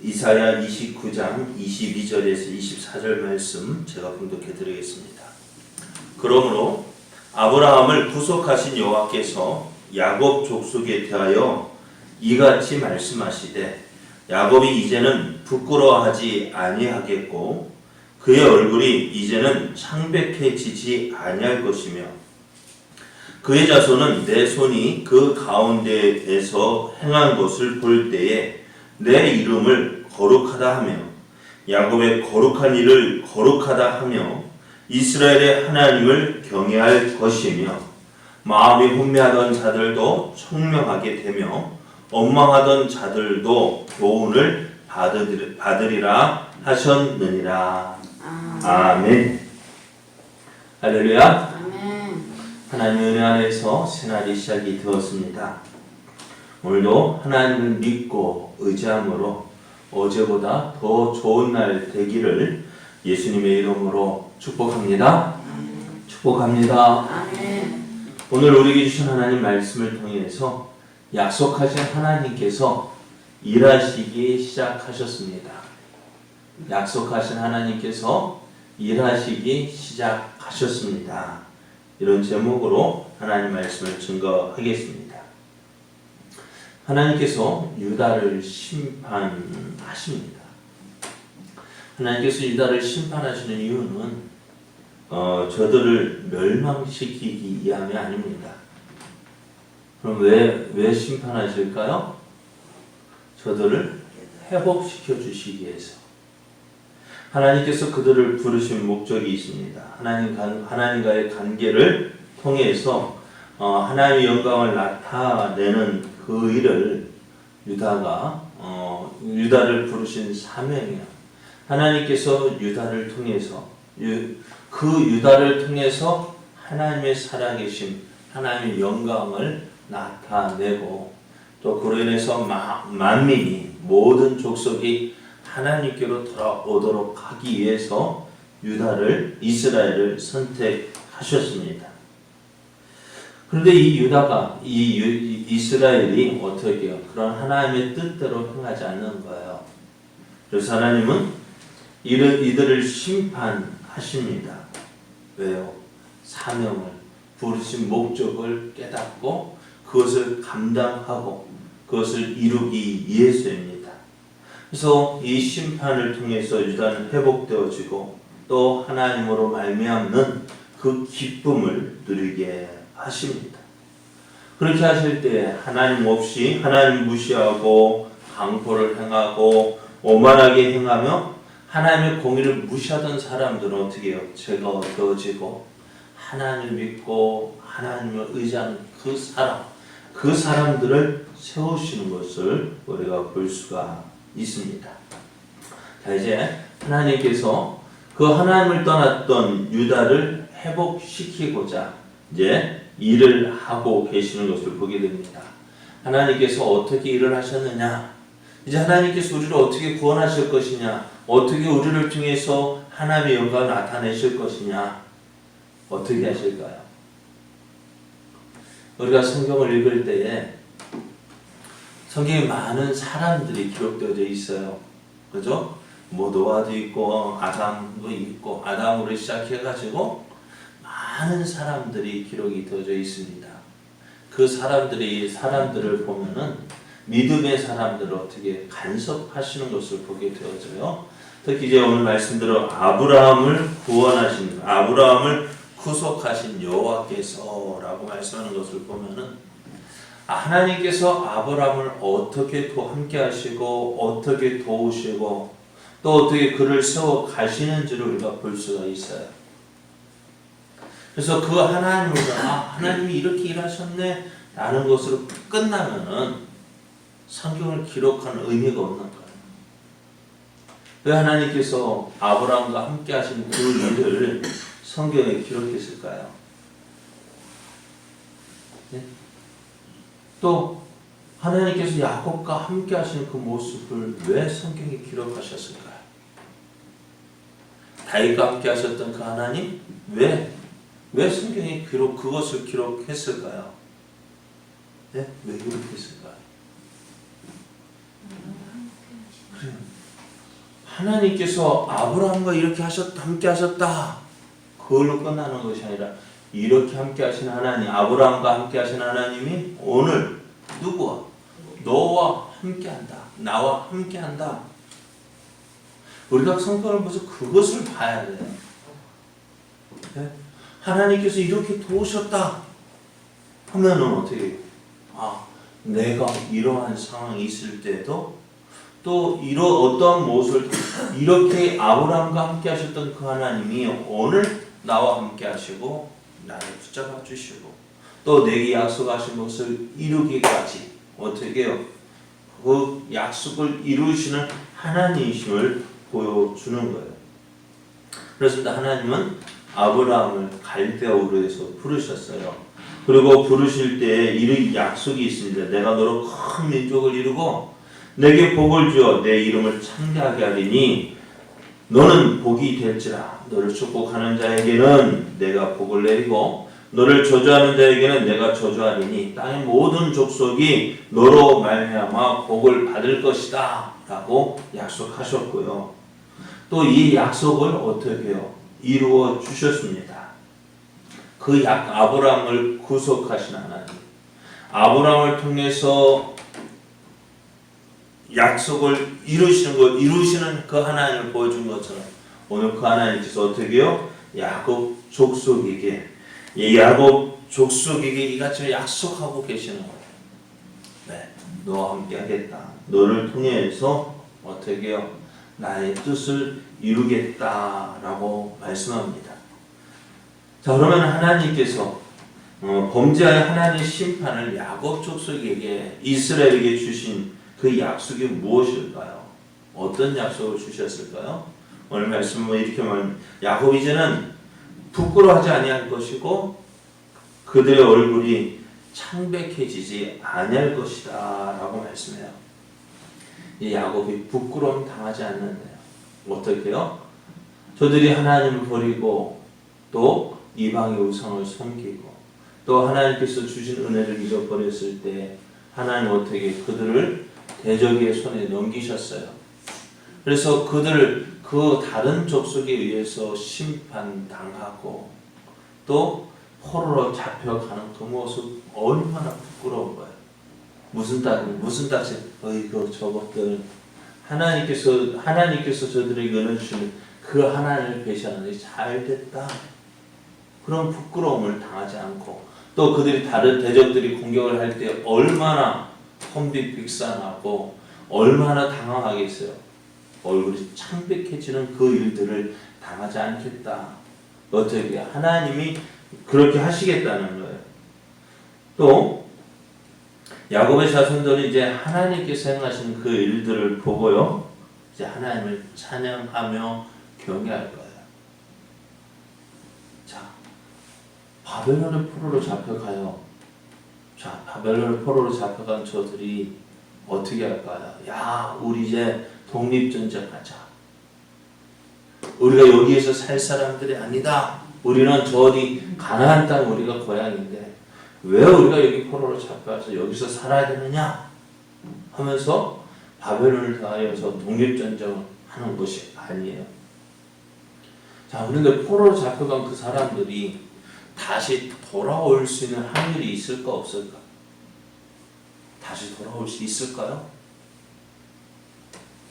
이사야 29장 22절에서 24절 말씀 제가 봉독해 드리겠습니다. 그러므로 아브라함을 구속하신 여호와께서 야곱 족속에 대하여 이같이 말씀하시되 야곱이 이제는 부끄러워하지 아니하겠고 그의 얼굴이 이제는 창백해지지 아니할 것이며 그의 자손은 내 손이 그 가운데에서 행한 것을 볼 때에 내 이름을 거룩하다 하며 야곱의 거룩한 일을 거룩하다 하며 이스라엘의 하나님을 경외할 것이며 마음이 혼미하던 자들도 청명하게 되며 원망하던 자들도 교훈을 받으리라 하셨느니라. 아멘. 할렐루야. 아멘. 하나님의 은혜 안에서 새날이 시작이 되었습니다. 오늘도 하나님을 믿고 의지함으로 어제보다 더 좋은 날 되기를 예수님의 이름으로 축복합니다. 축복합니다. 아멘. 오늘 우리에게 주신 하나님 말씀을 통해서 약속하신 하나님께서 일하시기 시작하셨습니다. 약속하신 하나님께서 일하시기 시작하셨습니다. 이런 제목으로 하나님 말씀을 증거하겠습니다. 하나님께서 유다를 심판하십니다. 하나님께서 유다를 심판하시는 이유는 저들을 멸망시키기 위함이 아닙니다. 그럼 왜 심판하실까요? 저들을 회복시켜 주시기 위해서. 하나님께서 그들을 부르신 목적이 있습니다. 하나님과의 관계를 통해서 하나님의 영광을 나타내는 그 일을 유다를 부르신 사명이야. 하나님께서 유다를 통해서 그 유다를 통해서 하나님의 살아계신 하나님의 영광을 나타내고 또 그로 인해서 만민이 모든 족속이 하나님께로 돌아오도록 하기 위해서 이스라엘을 선택하셨습니다. 그런데 이스라엘이 어떻게 해요? 그런 하나님의 뜻대로 행하지 않는 거예요. 그래서 하나님은 이들을 심판하십니다. 왜요? 사명을, 부르신 목적을 깨닫고 그것을 감당하고 그것을 이루기 위해서입니다. 그래서 이 심판을 통해서 유다는 회복되어지고 또 하나님으로 말미암는 그 기쁨을 누리게 하십니다. 그렇게 하실 때 하나님 없이 하나님 무시하고 강포를 행하고 오만하게 행하며 하나님의 공의를 무시하던 사람들은 어떻게 해요? 죄가 어두워지고 하나님을 믿고 하나님을 의지하는 그 사람들을 세우시는 것을 우리가 볼 수가 있습니다. 자, 이제 하나님께서 그 하나님을 떠났던 유다를 회복시키고자 이제 일을 하고 계시는 것을 보게 됩니다. 하나님께서 어떻게 일을 하셨느냐? 이제 하나님께서 우리를 어떻게 구원하실 것이냐? 어떻게 우리를 통해서 하나님의 영광을 나타내실 것이냐? 어떻게 하실까요? 우리가 성경을 읽을 때에 성경에 많은 사람들이 기록되어져 있어요. 그죠? 노아도 있고 아담도 있고 아담으로 시작해가지고 많은 사람들이 기록이 되어져 있습니다. 그 사람들을 보면은 믿음의 사람들을 어떻게 간섭하시는 것을 보게 되어져요. 특히 이제 오늘 말씀대로 아브라함을 구속하신 여호와께서라고 말씀하는 것을 보면은 하나님께서 아브라함을 어떻게 함께 하시고 어떻게 도우시고 또 어떻게 그를 세워 가시는지를 우리가 볼 수가 있어요. 그래서 그 하나님을 하나님이 이렇게 일하셨네 라는 것으로 끝나면은 성경을 기록한 의미가 없는 거예요. 왜 하나님께서 아브라함과 함께 하신 그 일을 성경에 기록했을까요? 네? 또 하나님께서 야곱과 함께 하시는 그 모습을 왜 성경에 기록하셨을까요? 다윗과 함께 하셨던 그 하나님 왜 성경에 그것을 기록했을까요? 네? 왜 기록했을까요? 그래요. 하나님께서 아브라함과 이렇게 함께 하셨다. 그걸로 끝나는 것이 아니라 이렇게 함께 하신 하나님, 아브라함과 함께 하신 하나님이 오늘 누구와? 너와 함께 한다. 나와 함께 한다. 우리가 성경을 보면서 그것을 봐야 돼요. 네? 하나님께서 이렇게 도우셨다 하면은 어떻게 해요? 내가 이러한 상황이 있을 때도 또 이런 어떤 모습을 이렇게 아브라함과 함께 하셨던 그 하나님이 오늘 나와 함께 하시고 나를 붙잡아 주시고 또 내게 약속하신 것을 이루기까지 어떻게 해요? 그 약속을 이루시는 하나님이심을 보여주는 거예요. 그렇습니다. 하나님은 아브라함을 갈대아 우르에서 부르셨어요. 그리고 부르실 때 이 약속이 있습니다. 내가 너로 큰 민족을 이루고 내게 복을 주어 내 이름을 창대하게 하리니 너는 복이 될지라. 너를 축복하는 자에게는 내가 복을 내리고 너를 저주하는 자에게는 내가 저주하리니 땅의 모든 족속이 너로 말미암아 복을 받을 것이다 라고 약속하셨고요. 또 이 약속을 어떻게 해요? 이루어 주셨습니다. 그 아브라함을 구속하신 하나님, 아브라함을 통해서 약속을 이루시는 그 하나님을 보여준 것처럼 오늘 그 하나님께서 어떻게 해요? 야곱 족속에게 이같이 약속하고 계시는 거예요. 네, 너와 함께 하겠다. 너를 통해서 어떻게 해요? 나의 뜻을 이루겠다라고 말씀합니다. 자, 그러면 하나님께서 범죄하여 하나님의 심판을 야곱 족속에게 이스라엘에게 주신 그 약속이 무엇일까요? 어떤 약속을 주셨을까요? 오늘 말씀은 이렇게 말합니다. 야곱 이제는 부끄러워하지 아니할 것이고 그들의 얼굴이 창백해지지 아니할 것이다 라고 말씀해요. 이 야곱이 부끄러움 당하지 않는데요. 어떻게 해요? 저들이 하나님을 버리고 또 이방의 우상을 섬기고 또 하나님께서 주신 은혜를 잊어버렸을 때 하나님 어떻게 그들을 대적의 손에 넘기셨어요. 그래서 그들을 그 다른 족속에 의해서 심판당하고 또 포로로 잡혀가는 그 모습 얼마나 부끄러운 거예요. 무슨 뜻이? 어이구 저것들 하나님께서 저들에게 은혜 주시는 그 하나님을 배신하는 게 잘 됐다. 그런 부끄러움을 당하지 않고 또 그들이 다른 대적들이 공격을 할 때 얼마나 혼비백산하고 얼마나 당황하겠어요. 얼굴이 창백해지는 그 일들을 당하지 않겠다. 어떻게 하나님이 그렇게 하시겠다는 거예요. 또 야곱의 자손들이 이제 하나님께서 행하신 그 일들을 보고요, 이제 하나님을 찬양하며 경외할 거예요. 자, 바벨론의 포로로 잡혀가요. 자, 바벨론의 포로로 잡혀간 저들이 어떻게 할까요? 야, 우리 이제 독립전쟁하자. 우리가 여기에서 살 사람들이 아니다. 우리는 저 어디 가나안 땅 우리가 고향인데 왜 우리가 여기 포로로 잡혀와서 여기서 살아야 되느냐 하면서 바벨론을 향하여서 독립전쟁을 하는 것이 아니에요. 자, 그런데 포로로 잡혀간 그 사람들이 다시 돌아올 수 있는 확률이 있을까 없을까? 다시 돌아올 수 있을까요?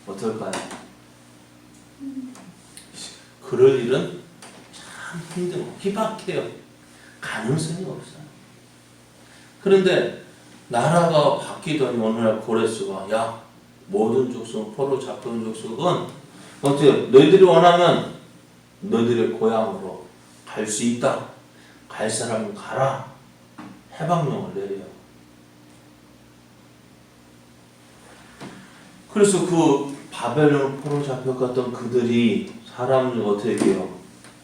어떨까요? 그럴 일은 참 힘들고 희박해요. 가능성이 없어요. 그런데 나라가 바뀌더니 어느 날 고레스가 야, 모든 족속, 포로 잡혀온 족속은 어떻게 너희들이 원하면 너희들의 고향으로 갈 수 있다. 갈 사람은 가라. 해방령을 내려요. 그래서 그 바벨론 포로 잡혀갔던 그들이 사람을 어떻게 해요?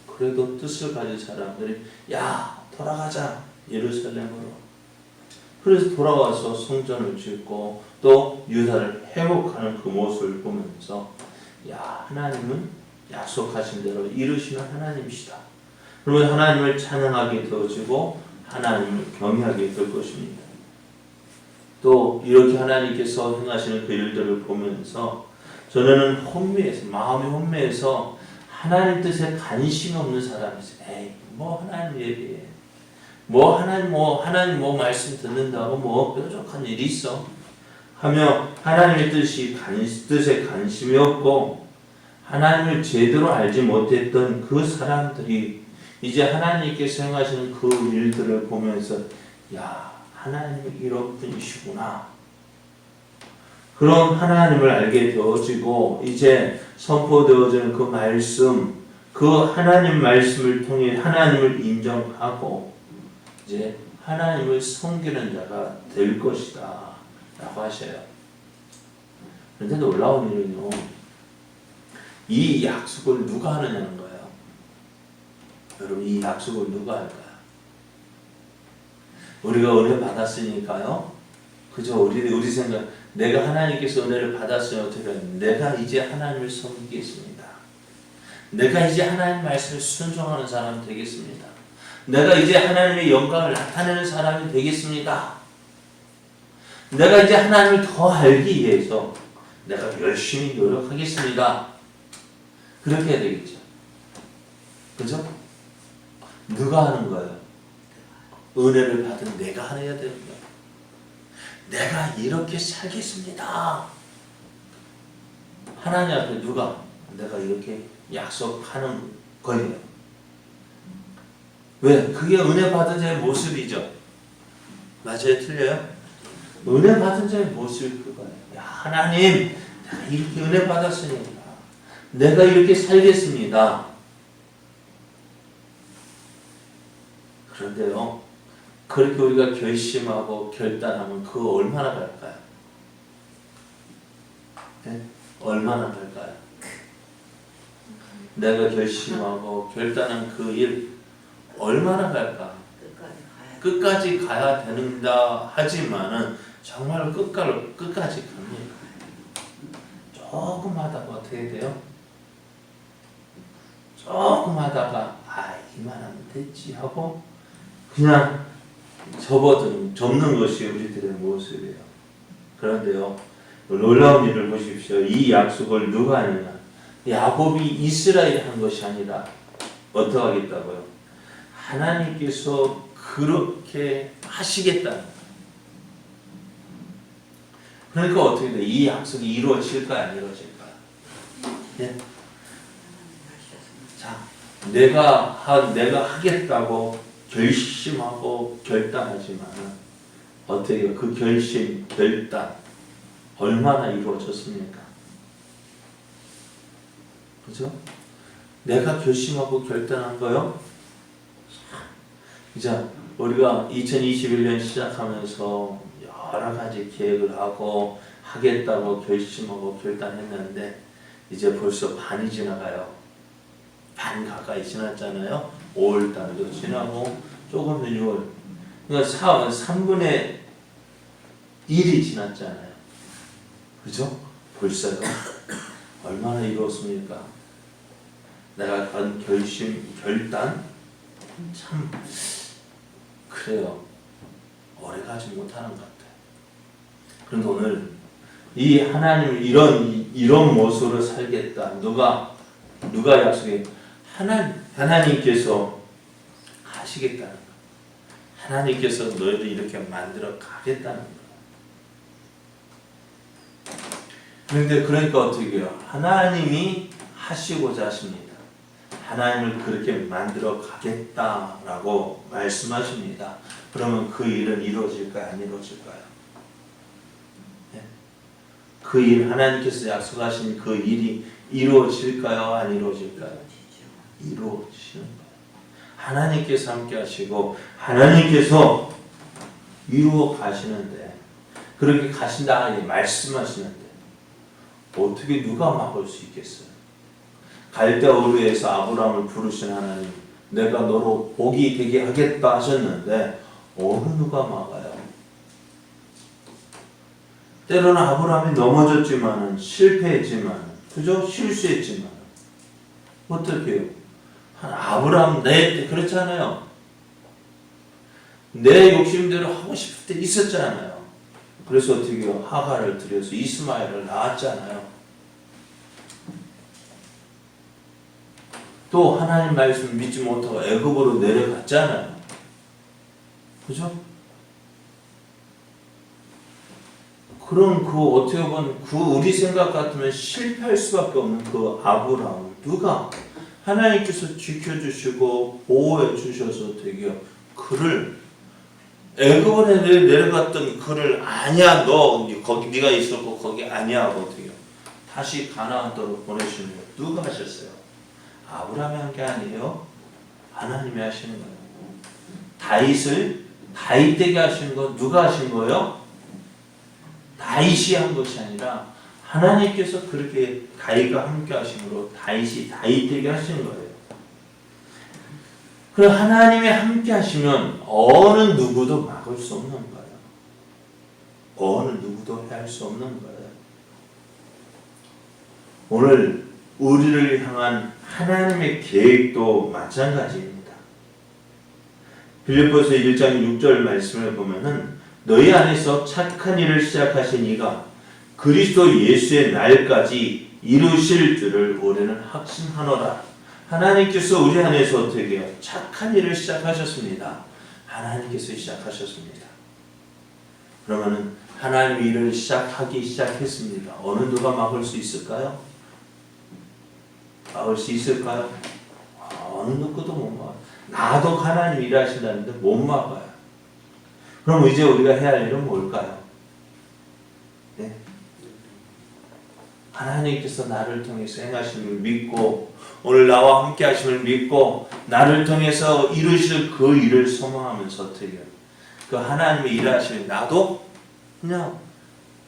그래도 뜻을 가진 사람들이 야, 돌아가자. 예루살렘으로. 그래서 돌아와서 성전을 짓고 또 유다를 회복하는 그 모습을 보면서 야, 하나님은 약속하신 대로 이루시는 하나님이시다. 그러면 하나님을 찬양하게 되어지고 하나님을 경외하게 될 것입니다. 또 이렇게 하나님께서 행하시는 그 일들을 보면서 전에는 혼미해서, 마음이 혼미해서 하나님 뜻에 관심이 없는 사람이지. 에이, 뭐 하나님 얘기해. 하나님 뭐 말씀 듣는다고 뭐 뾰족한 일이 있어. 하며 하나님의 뜻에 관심이 없고 하나님을 제대로 알지 못했던 그 사람들이 이제 하나님께서 행하시는 그 일들을 보면서 야, 하나님이 이런 분이시구나. 그런 하나님을 알게 되어지고 이제 선포되어지는 그 말씀, 그 하나님 말씀을 통해 하나님을 인정하고 이제 하나님을 섬기는 자가 될 것이다 라고 하셔요. 그런데 놀라운 일은요, 이 약속을 누가 하느냐는 거예요. 여러분, 이 약속을 누가 할까요? 우리가 은혜 받았으니까요. 그죠? 우리 생각, 내가 하나님께서 은혜를 받았으면 어떻게 해요? 내가 이제 하나님을 섬기겠습니다. 내가 이제 하나님 말씀을 순종하는 사람 되겠습니다. 내가 이제 하나님의 영광을 나타내는 사람이 되겠습니다. 내가 이제 하나님을 더 알기 위해서 내가 열심히 노력하겠습니다. 그렇게 해야 되겠죠. 그죠? 누가 하는 거예요? 은혜를 받은 내가 해야 되는 거예요. 내가 이렇게 살겠습니다. 하나님 앞에 누가 내가 이렇게 약속하는 거예요. 왜? 그게 은혜 받은 자의 모습이죠. 맞아요? 틀려요? 은혜 받은 자의 모습이 그거예요. 야, 하나님, 내가 이렇게 은혜 받았으니까 내가 이렇게 살겠습니다. 그런데요, 그렇게 우리가 결심하고 결단하면 그거 얼마나 갈까요? 네? 얼마나 갈까요? 내가 결심하고 결단한 그 일 얼마나 갈까? 끝까지 가야 된다 하지만은 정말 끝까지 갑니다. 조금 하다가 어떻게 돼요? 조금 하다가 이만하면 됐지 하고 그냥 접는 것이 우리들의 모습이에요. 그런데요, 놀라운 일을 보십시오. 이 약속을 누가 하느냐? 야곱이 이스라엘이 한 것이 아니라 어떻게 하겠다고요? 하나님께서 그렇게 하시겠다는 거예요. 그러니까 어떻게 돼요? 이 약속이 이루어질까요? 안 이루어질까요? 네? 자, 내가 하겠다고 결심하고 결단하지만 어떻게 그 결심, 결단 얼마나 이루어졌습니까? 그죠? 내가 결심하고 결단한 거요. 이제 우리가 2021년 시작하면서 여러 가지 계획을 하고 하겠다고 결심하고 결단했는데 이제 벌써 반이 지나가요. 반 가까이 지났잖아요. 5월달도 지나고 조금 더 6월. 그러니까 3분의 1이 지났잖아요. 그죠? 벌써요. 얼마나 이루었습니까? 내가 한 결심, 결단 참 그래요. 오래가지 못하는 것 같아요. 그런데 오늘 이 하나님을 이런 모습으로 살겠다. 누가 약속해? 하나님께서 하시겠다는 거. 하나님께서 너희를 이렇게 만들어 가겠다는 거. 그러니까 어떻게 해요? 하나님이 하시고자 하십니다. 하나님을 그렇게 만들어 가겠다라고 말씀하십니다. 그러면 그 일은 이루어질까요? 안 이루어질까요? 네? 그 일, 하나님께서 약속하신 그 일이 이루어질까요? 안 이루어질까요? 이루어지는 거예요. 하나님께서 함께 하시고 하나님께서 이루어 가시는데 그렇게 가신다 하니 말씀하시는데 어떻게 누가 막을 수 있겠어요? 갈대우르에서 아브라함을 부르신 하나님, 내가 너로 복이 되게 하겠다 하셨는데 어느 누가 막아요? 때로는 아브라함이 넘어졌지만은 실패했지만, 그죠? 실수했지만 어떻게 해요? 아브라함 그렇잖아요. 내 욕심대로 하고 싶을 때 있었잖아요. 그래서 어떻게 해요? 하가를 들여서 이스마엘을 낳았잖아요. 또 하나님 말씀을 믿지 못하고 애굽으로 내려갔잖아요. 그죠? 그럼 어떻게 보면 우리 생각 같으면 실패할 수밖에 없는 그 아브라함 누가 하나님께서 지켜주시고 보호해 주셔서 되게요. 그를 애굽에 내려갔던 그를 아니야 너 거기 네가 있었고 거기 아니야 어떻게요? 다시 가나안 땅으로 보내시는 거 누가 하셨어요? 아브라함이 한 게 아니에요. 하나님이 하시는 거예요. 다윗을 다윗 되게 하시는 거 누가 하신 거예요? 다윗이 한 것이 아니라 하나님께서 그렇게 다윗과 함께 하심으로 다윗이 다윗 되게 하신 거예요. 그럼 하나님이 함께 하시면 어느 누구도 막을 수 없는 거예요. 어느 누구도 해할 수 없는 거예요. 오늘 우리를 향한 하나님의 계획도 마찬가지입니다. 빌립보서 1장 6절 말씀을 보면은 너희 안에서 착한 일을 시작하신 이가 그리스도 예수의 날까지 이루실 줄을 우리는 확신하노라. 하나님께서 우리 안에서 어떻게 해요? 착한 일을 시작하셨습니다. 하나님께서 시작하셨습니다. 그러면은 하나님 일을 시작했습니다. 어느 누가 막을 수 있을까요? 막을 수 있을까요? 어느 누구도 못 막아요. 나도 하나님 일하신다는데 못 막아요. 그럼 이제 우리가 해야 할 일은 뭘까요? 네. 하나님께서 나를 통해서 행하심을 믿고 오늘 나와 함께 하심을 믿고 나를 통해서 이루실 그 일을 소망하면서 어떻게 해요? 그 하나님의 일하시면 나도 그냥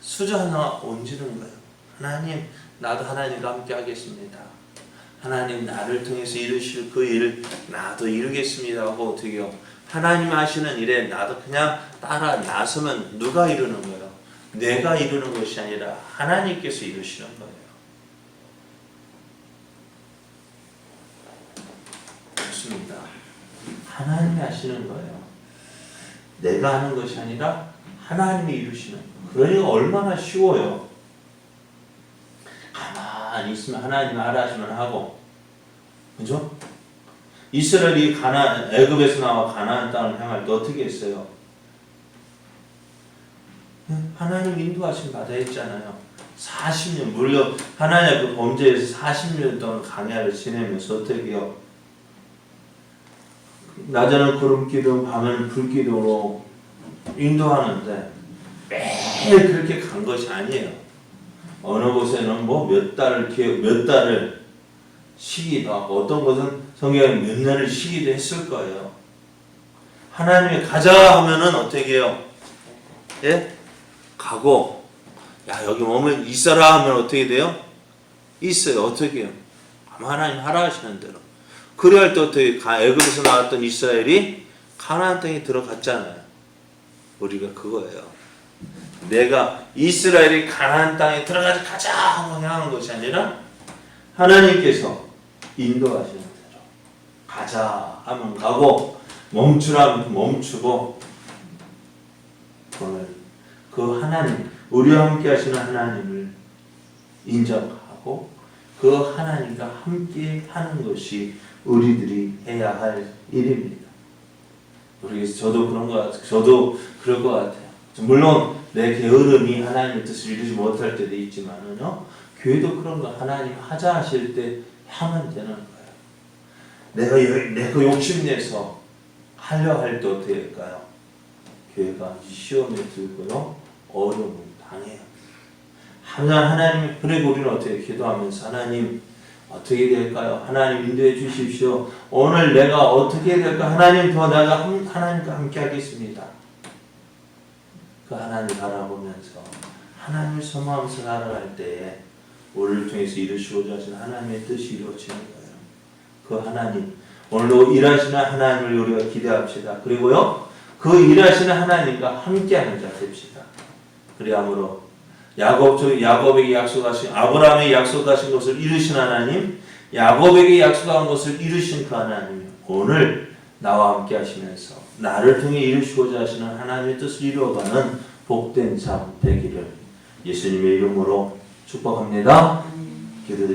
수저 하나 얹는 거예요. 하나님 나도 하나님과 함께 하겠습니다. 하나님 나를 통해서 이루실 그 일을 나도 이루겠습니다 하고 어떻게 해요? 하나님 하시는 일에 나도 그냥 따라 나서면 누가 이루는 거예요? 내가 이루는 것이 아니라 하나님께서 이루시는 거예요. 좋습니다. 하나님이 하시는 거예요. 내가 하는 것이 아니라 하나님이 이루시는 거예요. 그러니까 얼마나 쉬워요. 가만히 있으면 하나님 알아 하시면 하고, 그죠? 이스라엘이 애굽에서 나와 가나안 땅을 향할 때 어떻게 했어요? 하나님 인도하심 받아 했잖아요. 40년 물론 하나님 그 범죄에서 40년 동안 광야를 지내면서 어떻게 해요? 낮에는 구름기둥, 밤에는 불기둥으로 인도하는데 매일 그렇게 간 것이 아니에요. 어느 곳에는 뭐 몇 달을 쉬기도 하고 어떤 곳은 성경에 몇 년을 쉬기도 했을 거예요. 하나님이 가자 하면은 어떻게 해요? 예? 가고 야 여기 오면 있어라 하면 어떻게 돼요? 있어요. 어떻게 해요? 하나님 하라 하시는 대로. 그래야 할 때 어떻게 애굽에서 나왔던 이스라엘이 가나안 땅에 들어갔잖아요. 우리가 그거예요. 내가 이스라엘이 가나안 땅에 가자 하고 향하는 것이 아니라 하나님께서 인도하시는 대로 가자 하면 가고 멈추라 하면 멈추고 오늘 그 하나님 우리와 함께 하시는 하나님을 인정하고 그 하나님과 함께 하는 것이 우리들이 해야 할 일입니다. 모르겠어요. 저도 그런 것 같아요. 저도 그럴 것 같아요. 물론 내 게으름이 하나님의 뜻을 이루지 못할 때도 있지만은요. 교회도 그런 거 하나님 하자 하실 때 하면 되는 거예요. 내가 욕심내서 하려 할 때 어떻게 될까요? 교회가 시험에 들고요. 어려움을 당해요. 하나님 그리고 우리는 어떻게 기도하면서 하나님 어떻게 될까요? 하나님 인도해 주십시오. 오늘 내가 어떻게 될까? 하나님 더 내가 하나님과 함께 하겠습니다. 그 하나님 바라보면서 하나님을 소망하면서 살아갈 때에 우리를 통해서 이루시고자 하시는 하나님의 뜻이 이루어지는 거예요. 그 하나님 오늘도 일하시는 하나님을 우리가 기대합시다. 그리고요 그 일하시는 하나님과 함께하는 자 됩시다. 그리함으로 야곱에게 약속하신 아브라함에게 약속하신 것을 이루신 하나님, 야곱에게 약속한 것을 이루신 그 하나님, 오늘 나와 함께 하시면서 나를 통해 이루시고자 하시는 하나님의 뜻을 이루어가는 복된 삶 되기를 예수님의 이름으로 축복합니다. 기도드립니다.